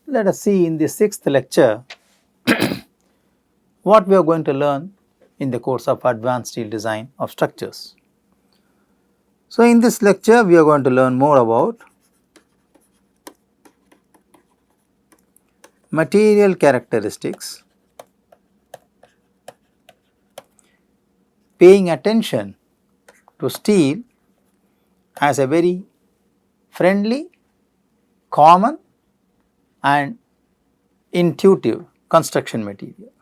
let us see in the sixth lecture what we are going to learn in the course of advanced steel design of structures. So, in this lecture we are going to learn more about material characteristics, paying attention to steel as a very friendly, common and intuitive construction material.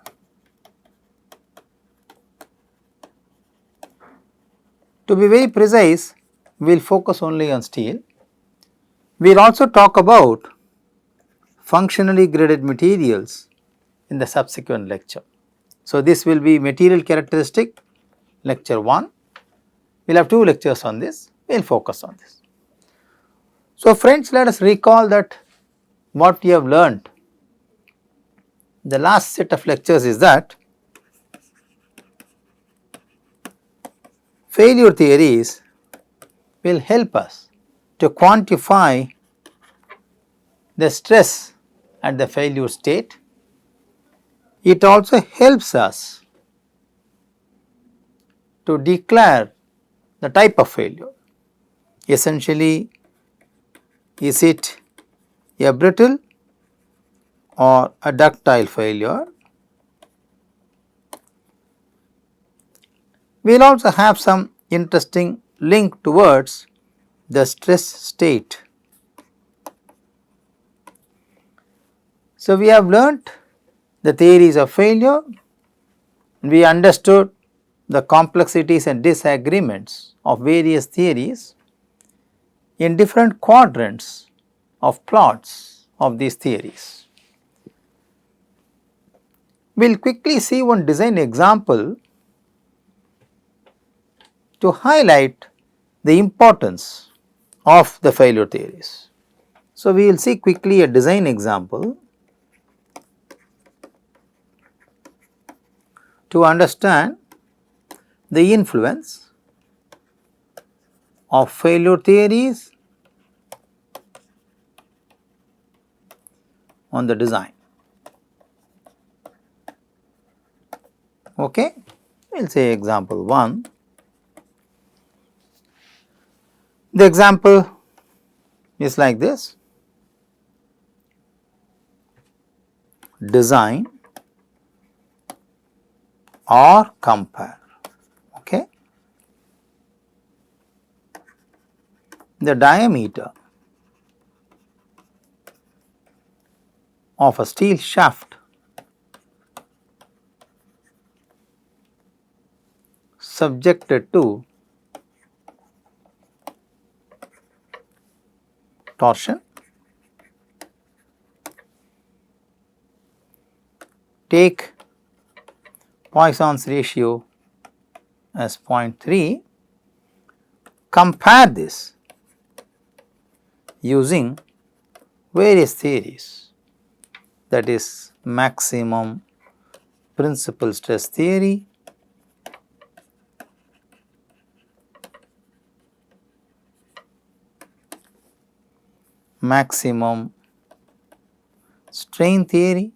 To be very precise, we will focus only on steel. We will also talk about functionally graded materials in the subsequent lecture. So, this will be material characteristic lecture 1. We will have 2 lectures on this, we will focus on this. So, friends, let us recall that what we have learned the last set of lectures is that failure theories will help us to quantify the stress at the failure state. It also helps us to declare the type of failure. Essentially, is it a brittle or a ductile failure? We will also have some interesting link towards the stress state. So, we have learnt the theories of failure, we understood the complexities and disagreements of various theories in different quadrants of plots of these theories. We will quickly see one design example to highlight the importance of the failure theories. So, we will see quickly a design example to understand the influence of failure theories on the design. Okay. We will say example 1. The example is like this: design or compare. Okay. The diameter of a steel shaft subjected to torsion, take Poisson's ratio as 0.3, compare this using various theories, that is maximum principal stress theory, maximum strain theory,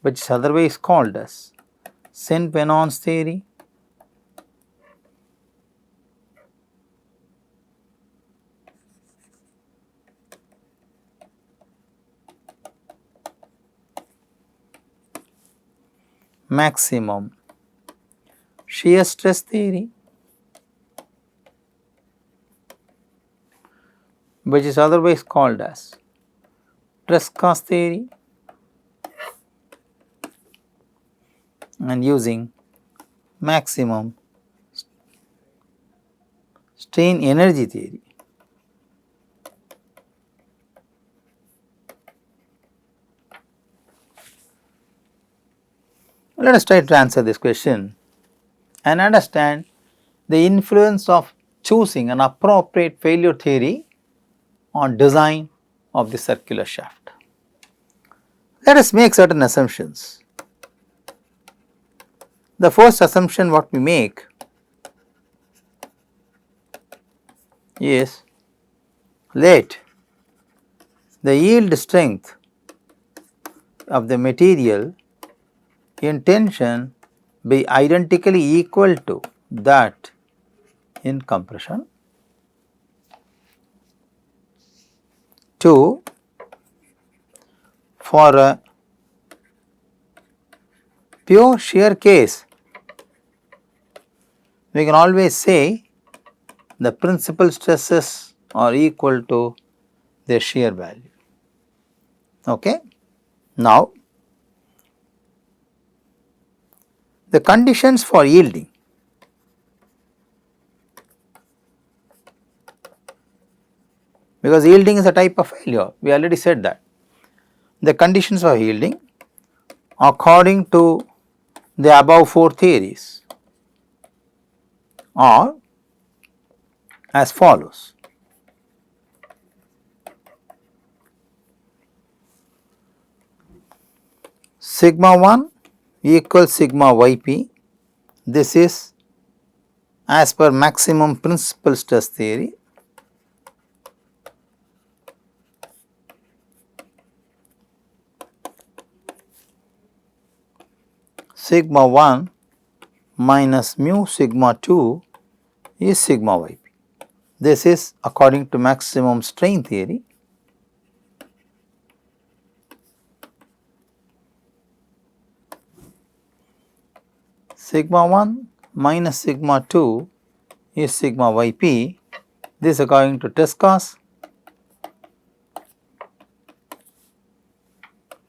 which is otherwise called as Saint-Venant's theory, maximum shear stress theory, which is otherwise called as Tresca's theory, and using maximum strain energy theory. Let us try to answer this question and understand the influence of choosing an appropriate failure theory on design of the circular shaft. Let us make certain assumptions. The first assumption what we make is let the yield strength of the material in tension be identically equal to that in compression. 2. For a pure shear case, we can always say the principal stresses are equal to their shear value. Okay. Now, the conditions for yielding. Because yielding is a type of failure, we already said that. The conditions for yielding according to the above 4 theories are as follows. Sigma 1 equals sigma yp, this is as per maximum principal stress theory. Sigma 1 minus mu sigma 2 is sigma yp. This is according to maximum strain theory. Sigma 1 minus sigma 2 is sigma yp. This is according to Tresca's.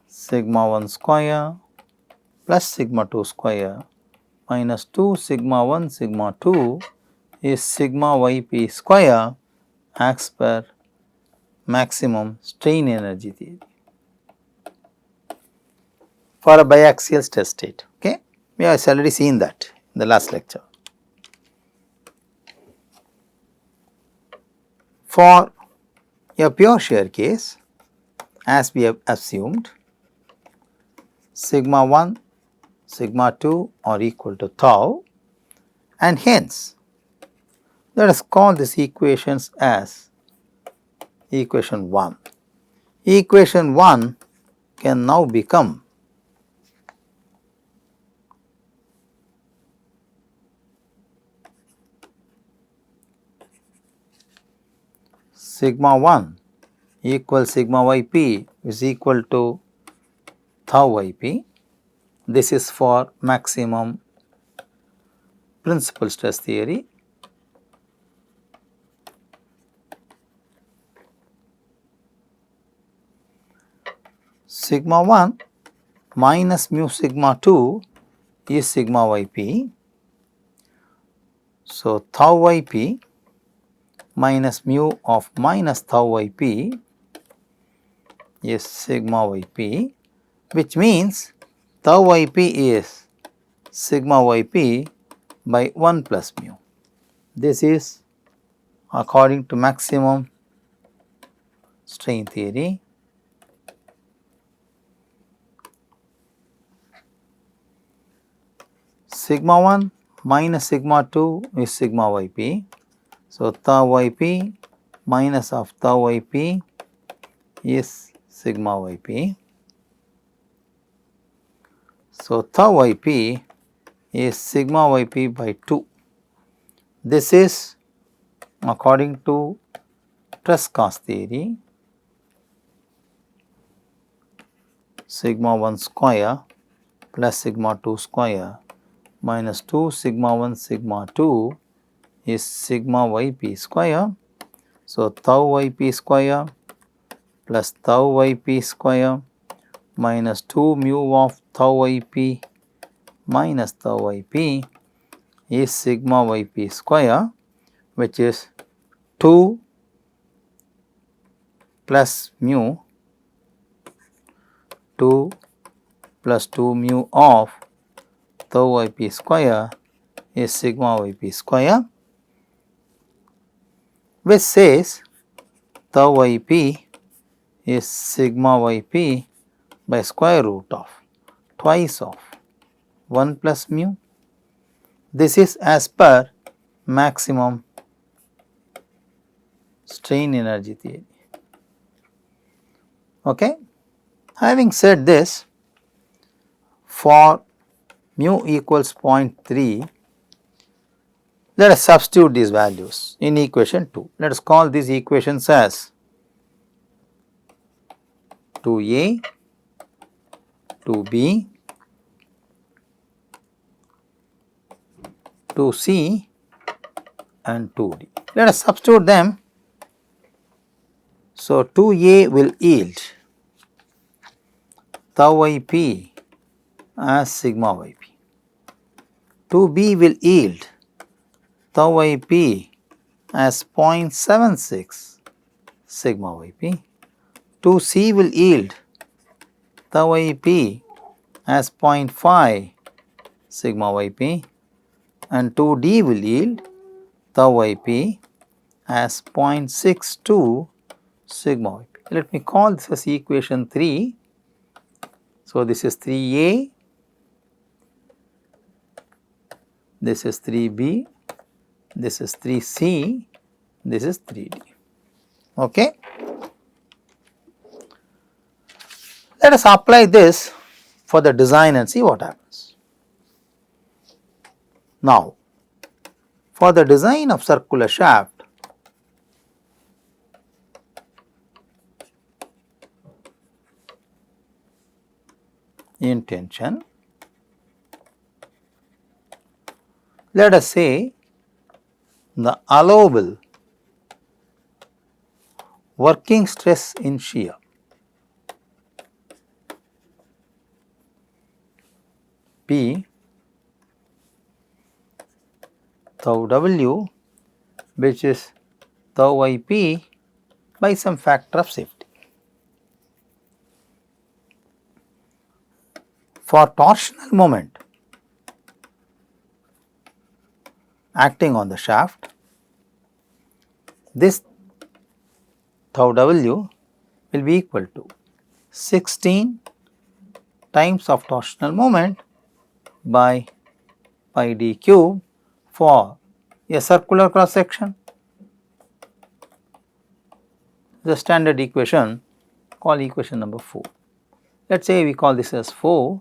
Sigma 1 square plus sigma 2 square minus 2 sigma 1 sigma 2 is sigma yp square as per maximum strain energy theory for a biaxial stress state. Okay, we have already seen that in the last lecture. For a pure shear case, as we have assumed, sigma 1, sigma 2 are equal to tau, and hence let us call these equations as equation 1. Equation 1 can now become sigma 1 equals sigma yp is equal to tau yp. This is for maximum principal stress theory. Sigma 1 minus mu sigma 2 is sigma yp. So, tau yp minus mu of minus tau yp is sigma yp, which means tau yp is sigma yp by 1 plus mu. This is according to maximum strain theory. Sigma 1 minus sigma 2 is sigma yp. So, tau yp minus of tau yp is sigma yp. So, tau yp is sigma yp by 2. This is according to Tresca's theory. Sigma 1 square plus sigma 2 square minus 2 sigma 1 sigma 2 is sigma yp square. So, tau yp square plus tau yp square minus 2 mu of tau yp minus tau yp is sigma yp square, which is 2 plus mu 2 plus 2 mu of tau yp square is sigma yp square, which says tau yp is sigma yp by square root of twice of 1 plus mu. This is as per maximum strain energy theory. Okay. Having said this, for mu equals 0.3, let us substitute these values in equation 2. Let us call these equations as 2a, 2b, 2c and 2d. Let us substitute them. So, 2a will yield tau ip as sigma yp. 2b will yield tau ip as 0.76 sigma yp. 2c will yield tau ip as 0.5 sigma yp and 2d will yield tau ip as 0.62 sigma yp. Let me call this as equation 3. So, this is 3a, this is 3b, this is 3c, this is 3d. Okay. Let us apply this for the design and see what happens. Now, for the design of circular shaft, in tension, let us say the allowable working stress in shear P tau w, which is tau ip by some factor of safety. For torsional moment acting on the shaft, this tau w will be equal to 16 times of torsional moment by pi d cube for a circular cross section. The standard equation, call equation number 4. Let us say we call this as 4,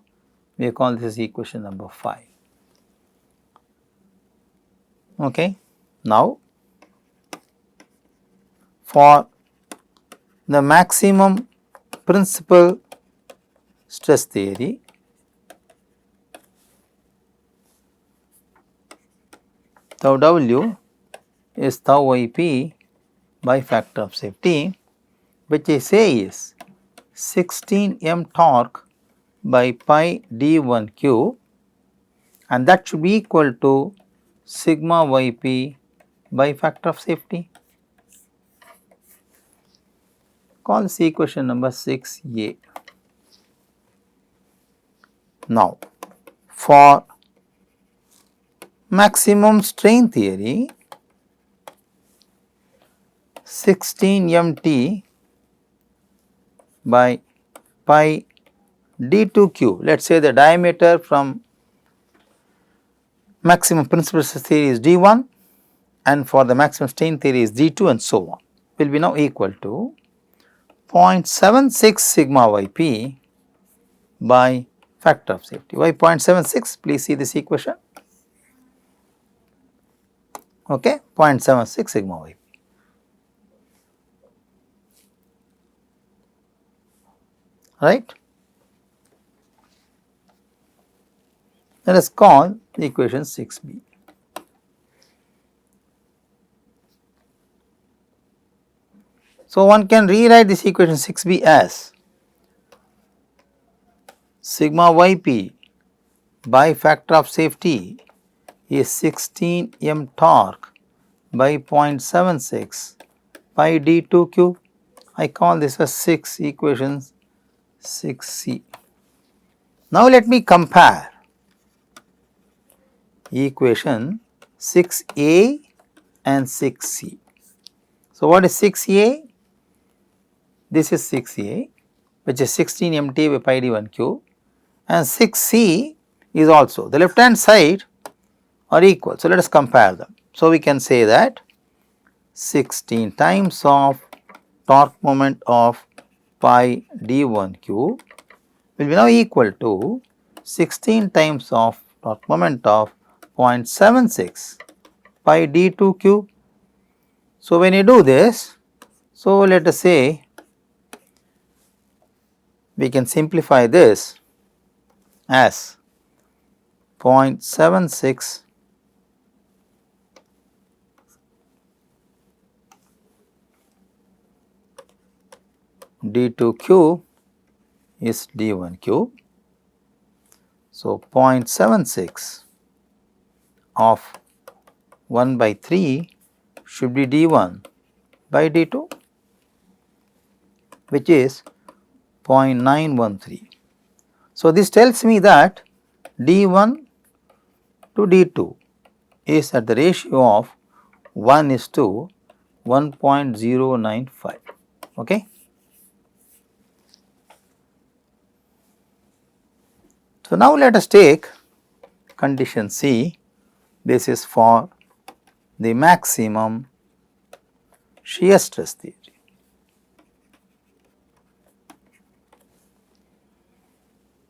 we call this as equation number 5. Okay. Now, for the maximum principal stress theory, tau w is tau ip by factor of safety, which I say is 16 m torque by pi d1 cube, and that should be equal to sigma yp by factor of safety. Call this equation number 6a. Now, for maximum strain theory, 16 mt by pi d2 cube, let us say the diameter from maximum principal stress theory is d1 and for the maximum strain theory is d2 and so on, will be now equal to 0.76 sigma yp by factor of safety. Why 0.76? Please see this equation. Okay, 0.76 sigma yp. Right. Let us call the equation 6b. So, one can rewrite this equation 6b as sigma yp by factor of safety is 16 m torque by 0.76 pi d2 cube. I call this as 6 equations 6c. Now, let me compare equation 6a and 6c. So, what is 6a? This is 6a, which is 16 mt by pi d1 cube, and 6c is also, the left hand side are equal. So, let us compare them. So, we can say that 16 times of torque moment of pi d1 cube will be now equal to 16 times of torque moment of 0.76 pi d2 cube. So, when you do this, so let us say we can simplify this as 0.76 d2 cube is d1 cube. So, 0.76 of 1 by 3 should be d1 by d2, which is 0.913. So, this tells me that d1 to d2 is at the ratio of 1:1.095. Okay. So, now let us take condition C. This is for the maximum shear stress theory.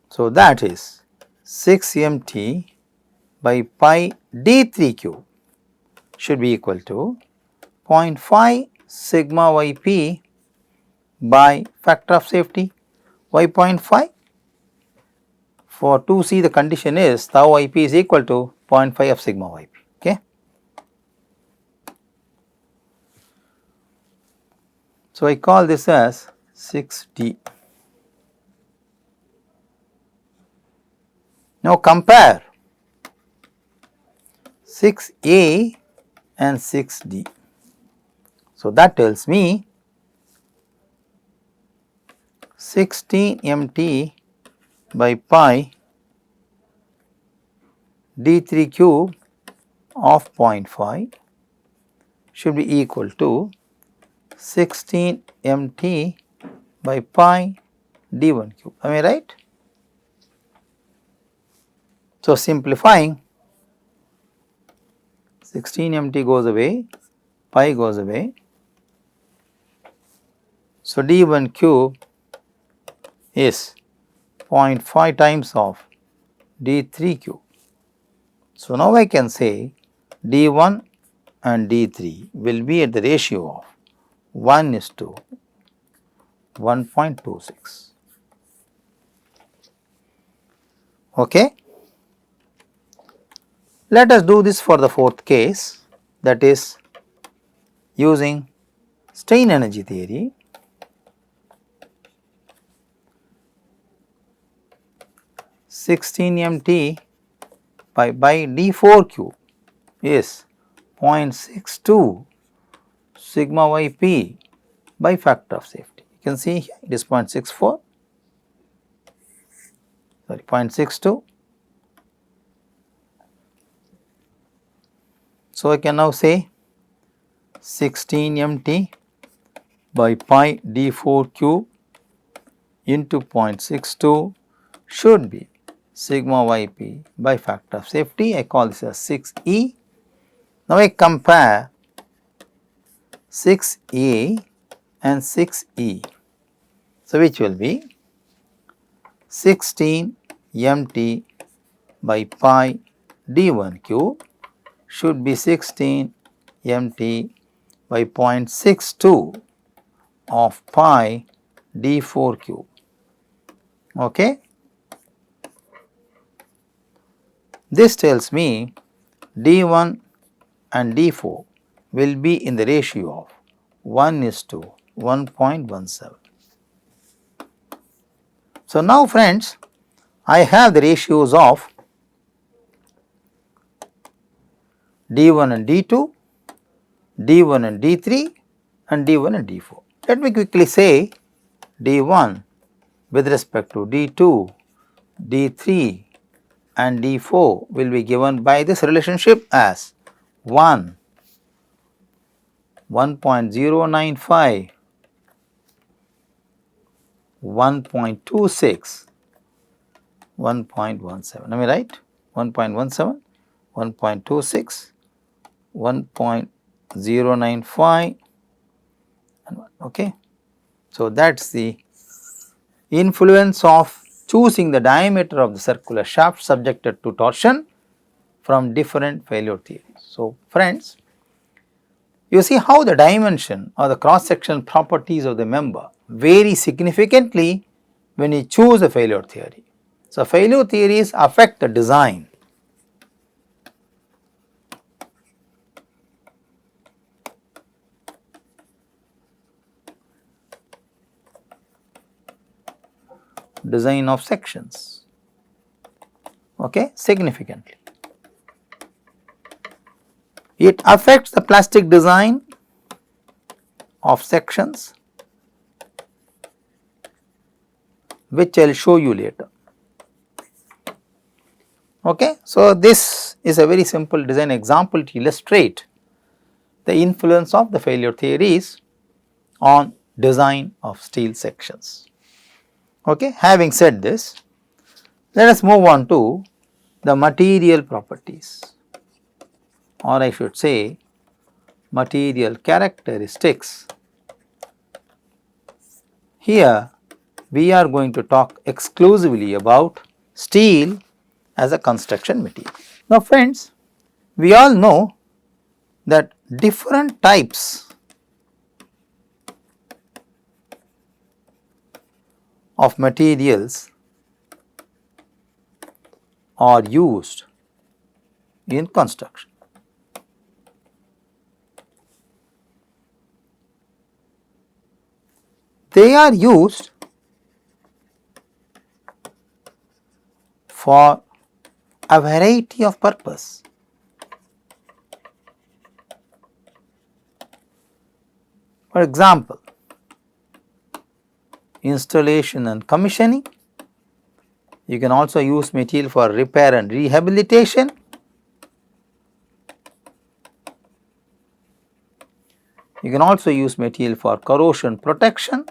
So, that is 6 mt by pi d3 cube should be equal to 0.5 sigma yp by factor of safety. Why 0.5? For 2c the condition is tau yp is equal to 0.5 of sigma yp. Okay. So, I call this as 6d. Now, compare 6a and 6d. So, that tells me 16 mt by pi d3 cube of 0.5 should be equal to 16 mt by pi d1 cube. Am I right? So, simplifying, 16 mt goes away, pi goes away. So, d1 cube is 0.5 times of d3 cube. So, now I can say d1 and d3 will be at the ratio of 1:1.26. Okay. Let us do this for the fourth case, that is using strain energy theory. (16 mt by d4 cube is 0.62 sigma yp by factor of safety. You can see here it is 0.64, sorry, 0.62. So, I can now say 16 mt by pi d4 cube into 0.62 should be sigma yp by factor of safety. I call this as 6e. Now, I compare 6a and 6e. So, which will be 16 mt by pi d1 cube should be 16 mt by 0.62 of pi d4 cube. Okay. This tells me d1 and d4 will be in the ratio of 1:1.17. So, now friends, I have the ratios of d1 and d2, d1 and d3 and d1 and d4. Let me quickly say d1 with respect to d2, d3 and d4 will be given by this relationship as 1, 1.095, 1.26, 1.17. Am I right? 1.17, 1.26, 1.095 and 1. Okay. So, that is the influence of choosing the diameter of the circular shaft subjected to torsion from different failure theories. So, friends, you see how the dimension or the cross sectional properties of the member vary significantly when you choose a failure theory. So, failure theories affect the design. Design of sections, okay, significantly. It affects the plastic design of sections, which I will show you later. Okay. So, this is a very simple design example to illustrate the influence of the failure theories on design of steel sections. Okay. Having said this, let us move on to the material properties, or I should say material characteristics. Here we are going to talk exclusively about steel as a construction material. Now, friends, we all know that different types of materials are used in construction. They are used for a variety of purpose. For example, installation and commissioning. You can also use material for repair and rehabilitation. You can also use material for corrosion protection,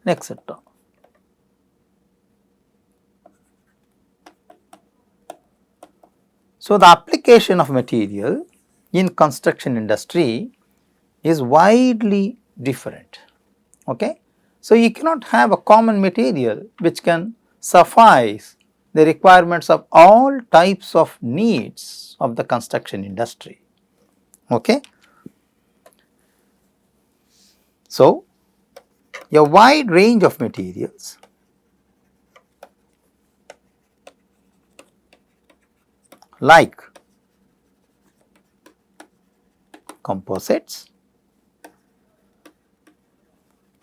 etc. So, the application of material in construction industry is widely different. Okay? So, you cannot have a common material which can suffice the requirements of all types of needs of the construction industry. Okay? So, a wide range of materials like composites,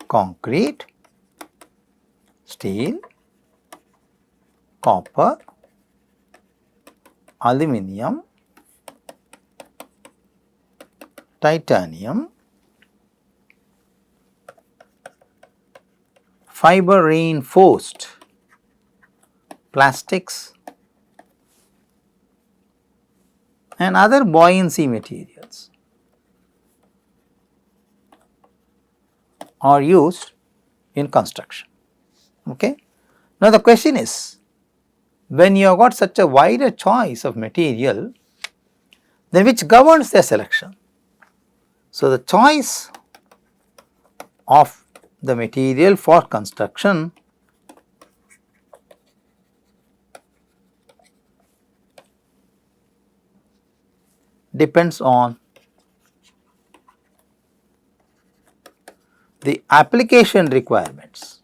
concrete, steel, copper, aluminum, titanium, fiber reinforced plastics and other buoyancy materials are used in construction. Okay? Now, the question is, when you have got such a wider choice of material, then which governs their selection? So, the choice of the material for construction depends on the application requirements.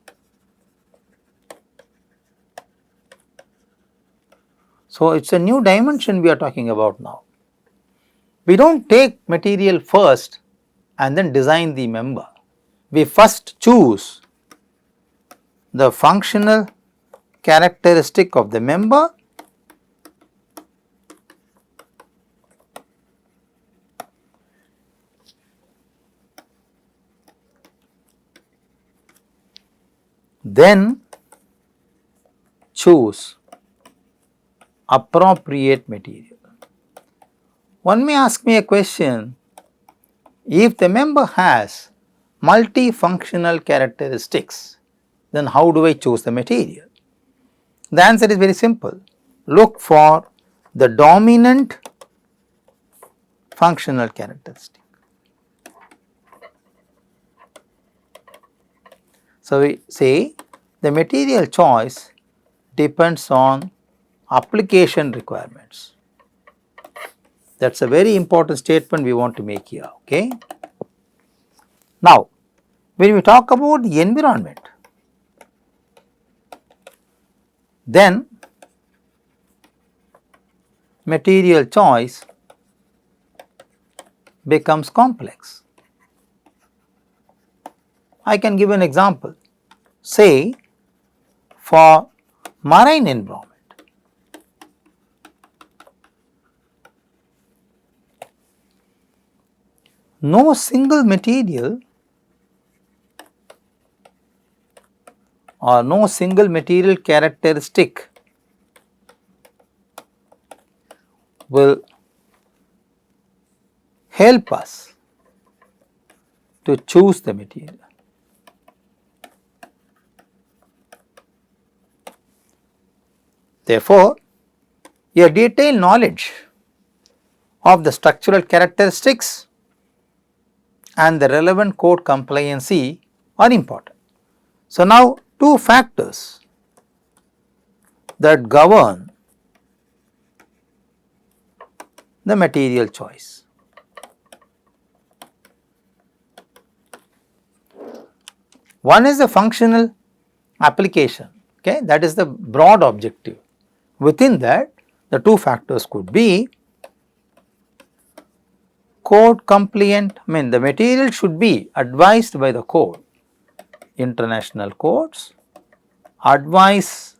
So, it is a new dimension we are talking about now. We do not take material first and then design the member. We first choose the functional characteristic of the member, then choose appropriate material. One may ask me a question, if the member has multifunctional characteristics, then how do I choose the material? The answer is very simple. Look for the dominant functional characteristic. So, we say the material choice depends on application requirements. That is a very important statement we want to make here. Okay. Now, when we talk about the environment, then material choice becomes complex. I can give an example. Say for marine environment, no single material or no single material characteristic will help us to choose the material. Therefore, a detailed knowledge of the structural characteristics and the relevant code compliancy are important. So, now two factors that govern the material choice. One is the functional application, okay, that is the broad objective. Within that, the two factors could be code compliant, the material should be advised by the code. International codes advise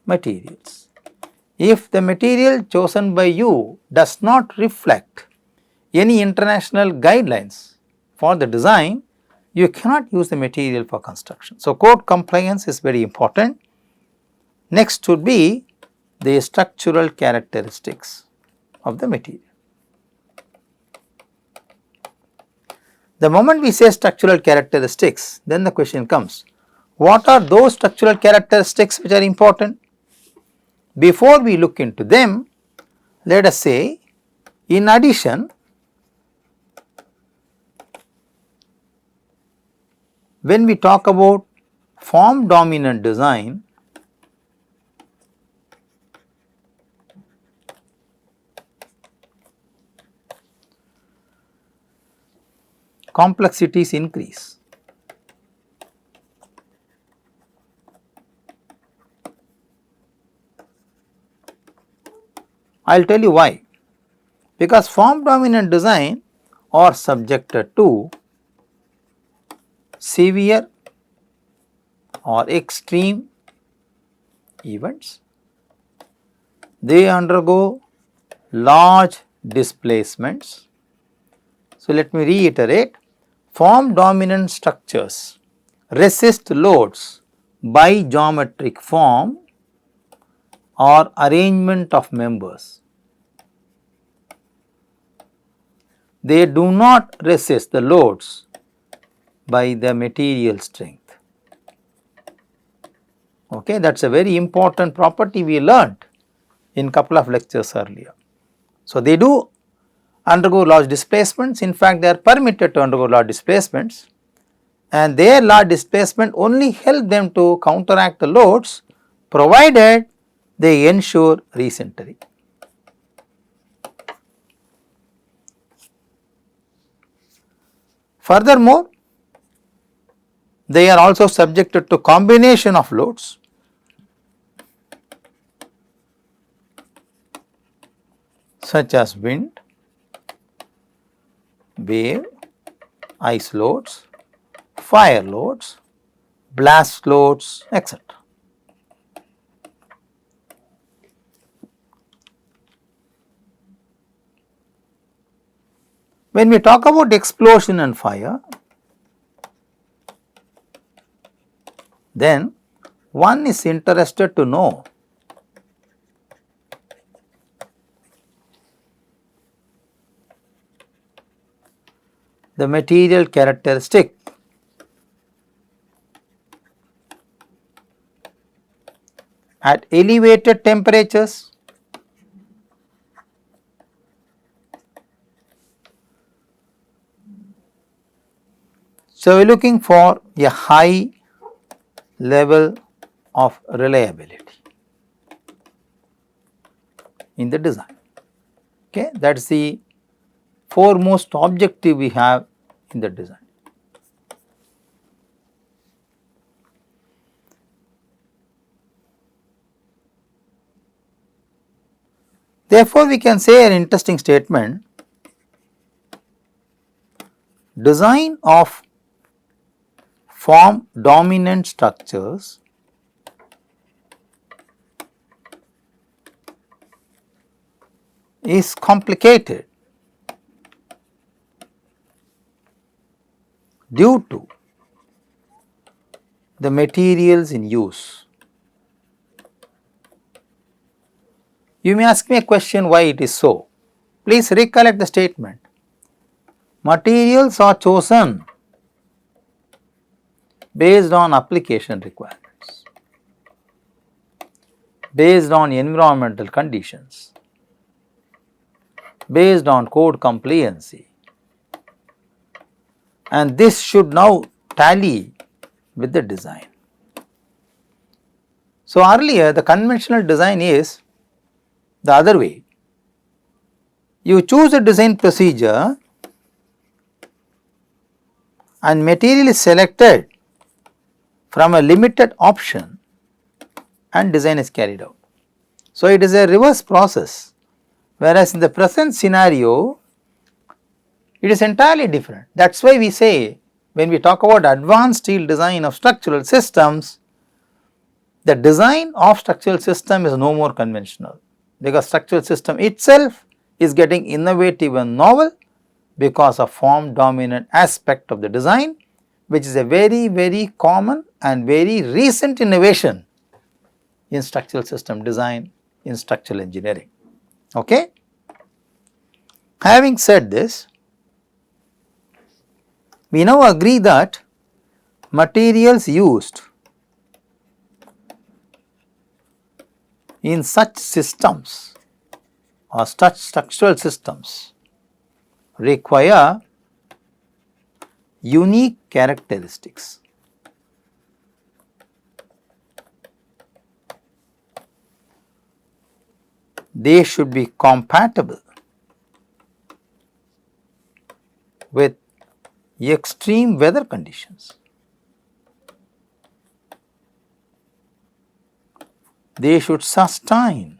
materials. If the material chosen by you does not reflect any international guidelines for the design, you cannot use the material for construction. So, code compliance is very important. Next would be the structural characteristics of the material. The moment we say structural characteristics, then the question comes, what are those structural characteristics which are important? Before we look into them, let us say, in addition, when we talk about form dominant design, complexities increase. I will tell you why. Because form dominant design are subjected to severe or extreme events. They undergo large displacements. So, let me reiterate, form dominant structures resist loads by geometric form or arrangement of members. They do not resist the loads by the material strength. Okay, that is a very important property we learnt in couple of lectures earlier. So, they do undergo large displacements. In fact, they are permitted to undergo large displacements, and their large displacement only help them to counteract the loads provided they ensure recentering. Furthermore, they are also subjected to combination of loads such as wind, wave, ice loads, fire loads, blast loads, etc. When we talk about explosion and fire, then one is interested to know the material characteristic at elevated temperatures, so we are looking for a high level of reliability in the design. Okay, that is the foremost objective we have in the design. Therefore, we can say an interesting statement: design of form dominant structures is complicated due to the materials in use. You may ask me a question why it is so. Please recollect the statement. Materials are chosen based on application requirements, based on environmental conditions, based on code compliancy, and this should now tally with the design. So, earlier the conventional design is the other way. You choose a design procedure and material is selected from a limited option and design is carried out. So, it is a reverse process, whereas in the present scenario it is entirely different. That is why we say, when we talk about advanced steel design of structural systems, the design of structural system is no more conventional, because structural system itself is getting innovative and novel because of form dominant aspect of the design, which is a very common and very recent innovation in structural system design, in structural engineering. Okay? Having said this, we now agree that materials used in such systems or such structural systems require unique characteristics. They should be compatible with extreme weather conditions. They should sustain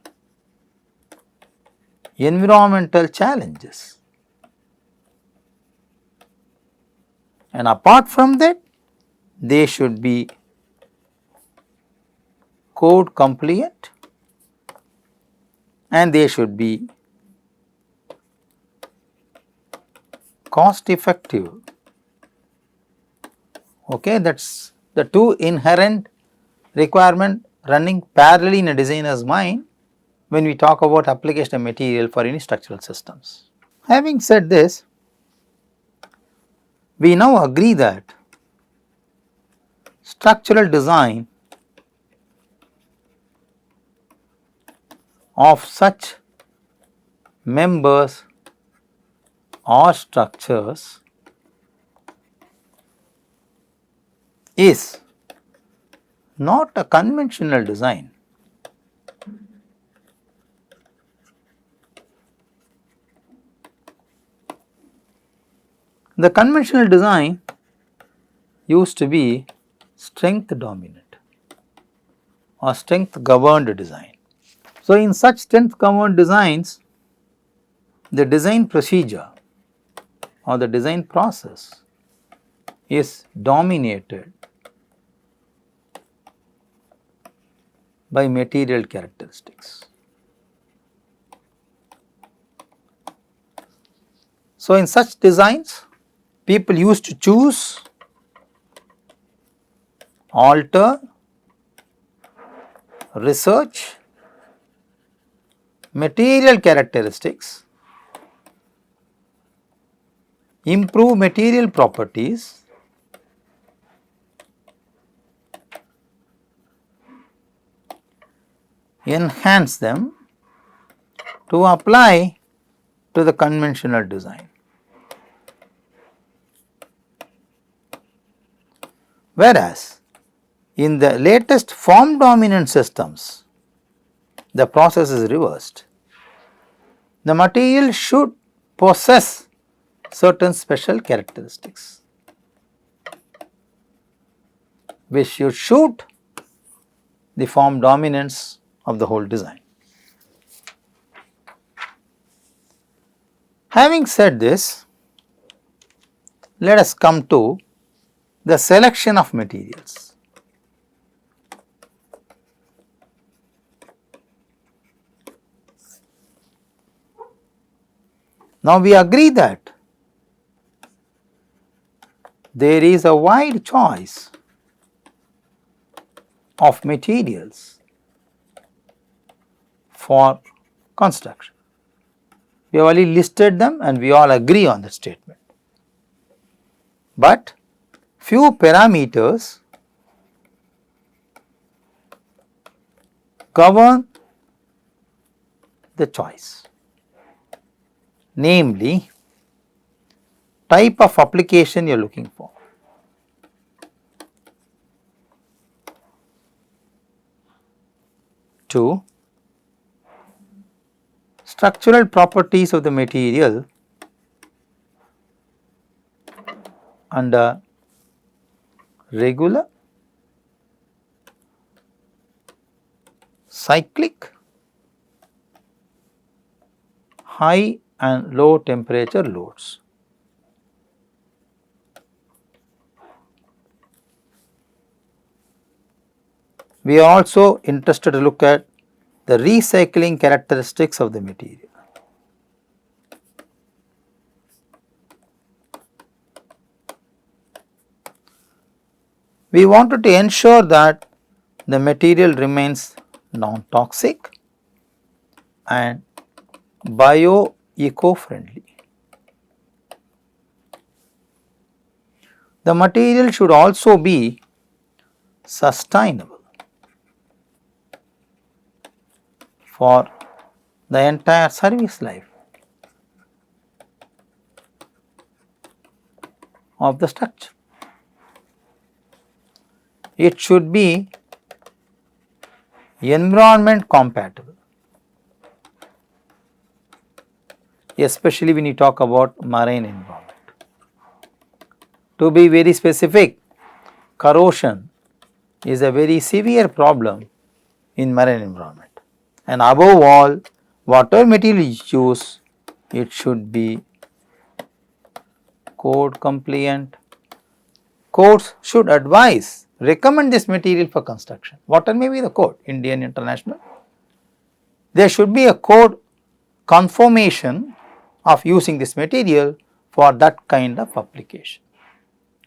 environmental challenges, and apart from that, they should be code compliant and they should be cost effective. Okay, that is the two inherent requirement running parallelly in a designer's mind when we talk about application of material for any structural systems. Having said this, we now agree that structural design of such members or structures is not a conventional design. The conventional design used to be strength dominant or strength governed design. So, in such strength governed designs, the design procedure or the design process is dominated by material characteristics. So, in such designs, people used to choose, alter, research material characteristics, improve material properties, enhance them to apply to the conventional design. Whereas, In the latest form dominant systems, the process is reversed. The material should possess certain special characteristics which should suit the form dominance of the whole design. Having said this, let us come to the selection of materials. Now we agree that there is a wide choice of materials for construction. We have already listed them and we all agree on that statement. But few parameters govern the choice, namely type of application you are looking for. Two, structural properties of the material under regular, cyclic, high and low temperature loads. We are also interested to look at the recycling characteristics of the material. We wanted to ensure that the material remains non-toxic and bio-eco-friendly. The material should also be sustainable for the entire service life of the structure. It should be environment compatible, especially when you talk about marine environment. To be very specific, corrosion is a very severe problem in marine environment, and above all, whatever material you choose, it should be code compliant. Codes should advise, recommend this material for construction. Whatever may be the code, Indian, international, there should be a code confirmation of using this material for that kind of application.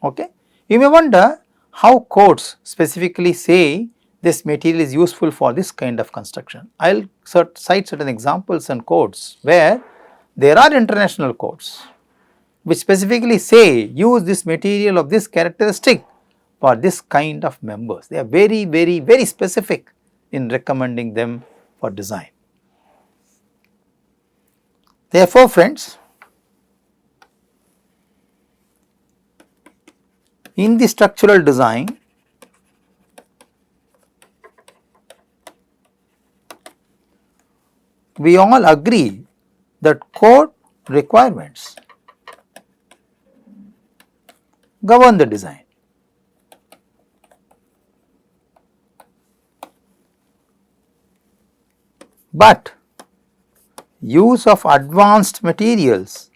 Okay. You may wonder how codes specifically say this material is useful for this kind of construction. I will cite certain examples and codes where there are international codes which specifically say use this material of this characteristic for this kind of members. They are very specific in recommending them for design. Therefore, friends, in the structural design, we all agree that code requirements govern the design. But use of advanced materials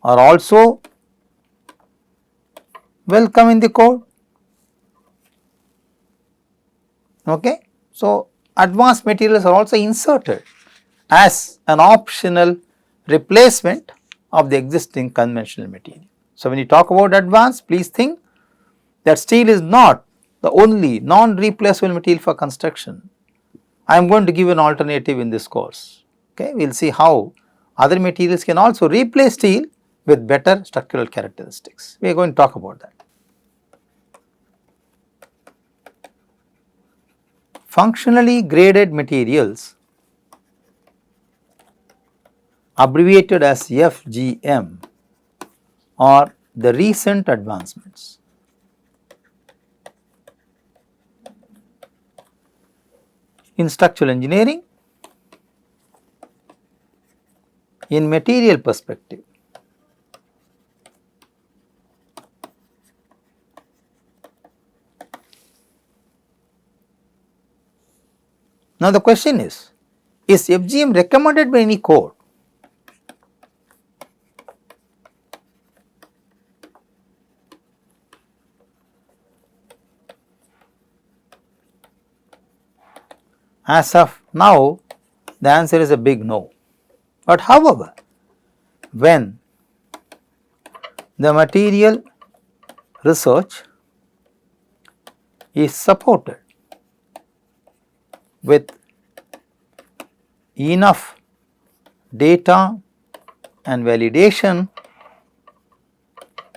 are also welcome in the code. Okay. So, advanced materials are also inserted as an optional replacement of the existing conventional material. So, when you talk about advanced, please think that steel is not the only non-replaceable material for construction. I am going to give an alternative in this course. Okay. We will see how other materials can also replace steel with better structural characteristics. We are going to talk about that. Functionally graded materials, abbreviated as FGM, are the recent advancements. in structural engineering, in material perspective. Now the question is FGM recommended by any code? As of now, the answer is a big no. But however, when the material research is supported with enough data and validation,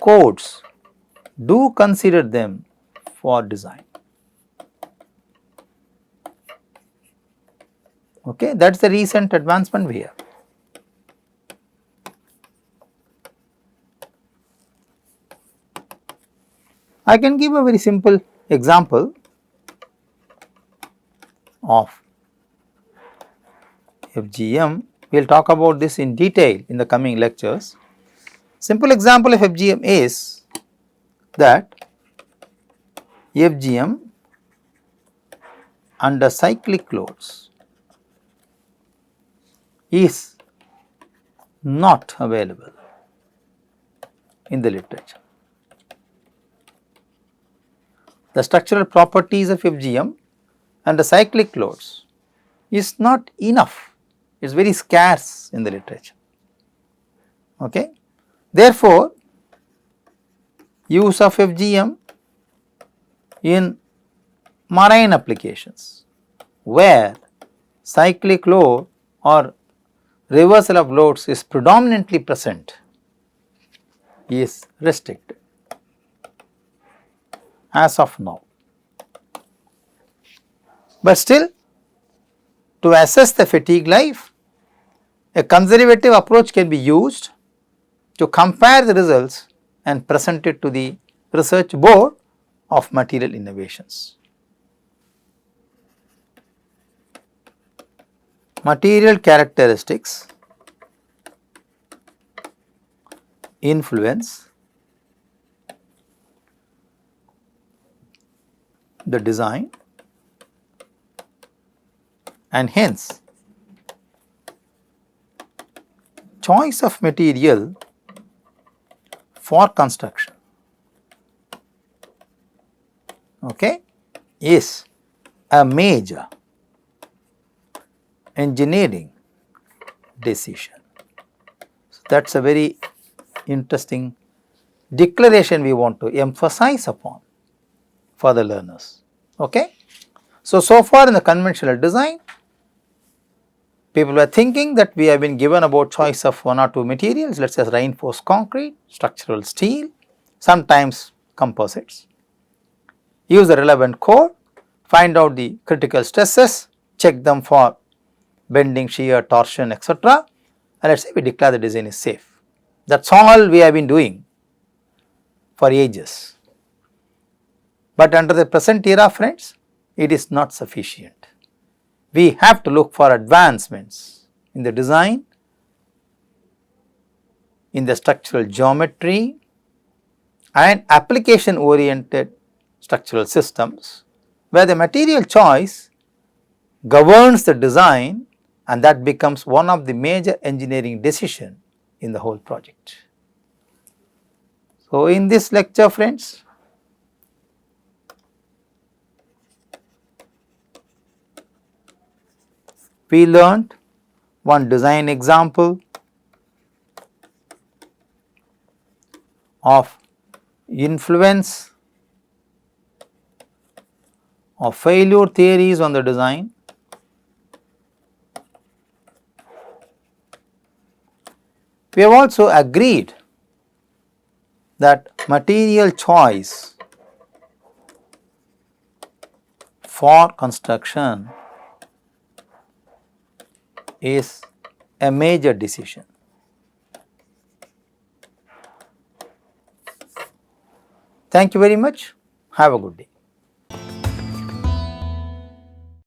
codes do consider them for design. Okay, that is the recent advancement we have. I can give a very simple example of FGM. We will talk about this in detail in the coming lectures. Simple example of FGM is that FGM under cyclic loads is not available in the literature. The structural properties of FGM under cyclic loads is not enough, it is very scarce in the literature. Okay. Therefore, use of FGM in marine applications where cyclic load or reversal of loads is predominantly present is restricted as of now. But still, to assess the fatigue life, a conservative approach can be used to compare the results and present it to the research board of material innovations. Material characteristics influence the design and hence choice of material for construction, okay, is a major engineering decision. So, that is a very interesting declaration we want to emphasize upon for the learners. Okay. So far in the conventional design, people were thinking that we have been given about choice of one or two materials, let us say reinforced concrete, structural steel, sometimes composites. Use the relevant code, find out the critical stresses, check them for bending, shear, torsion, etc. And let us say we declare the design is safe. That is all we have been doing for ages. But under the present era, friends, it is not sufficient. We have to look for advancements in the design, in the structural geometry and application oriented structural systems, where the material choice governs the design and that becomes one of the major engineering decisions in the whole project. So, in this lecture, friends, we learned one design example of influence of failure theories on the design. We have also agreed that material choice for construction is a major decision. Thank you very much. Have a good day.